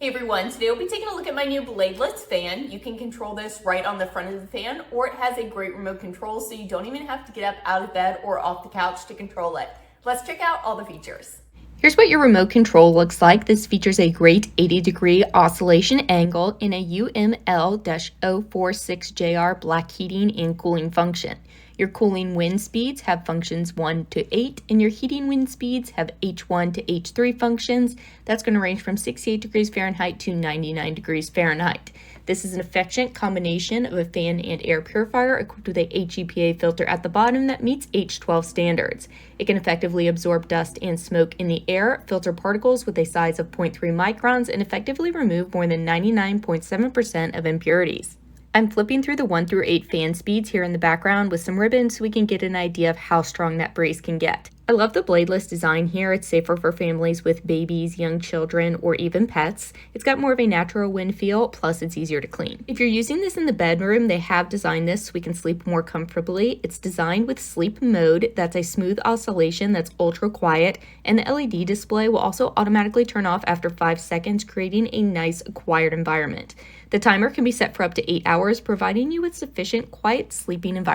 Hey everyone, today we'll be taking a look at my new bladeless fan. You can control this right on the front of the fan, or it has a great remote control so you don't even have to get up out of bed or off the couch to control it. Let's check out all the features. Here's what your remote control looks like. This features a great 80-degree oscillation angle in a UML-046JR black heating and cooling function. Your cooling wind speeds have functions 1 to 8, and your heating wind speeds have H1 to H3 functions. That's going to range from 68 degrees Fahrenheit to 99 degrees Fahrenheit. This is an efficient combination of a fan and air purifier equipped with a HEPA filter at the bottom that meets H12 standards. It can effectively absorb dust and smoke in the air, filter particles with a size of 0.3 microns, and effectively remove more than 99.7% of impurities. I'm flipping through the 1 through 8 fan speeds here in the background with some ribbons so we can get an idea of how strong that brace can get. I love the bladeless design here. It's safer for families with babies, young children, or even pets. It's got more of a natural wind feel, plus it's easier to clean. If you're using this in the bedroom, they have designed this so we can sleep more comfortably. It's designed with sleep mode. That's a smooth oscillation that's ultra quiet, and the LED display will also automatically turn off after 5 seconds, creating a nice quiet environment. The timer can be set for up to 8 hours, providing you with sufficient quiet sleeping environment.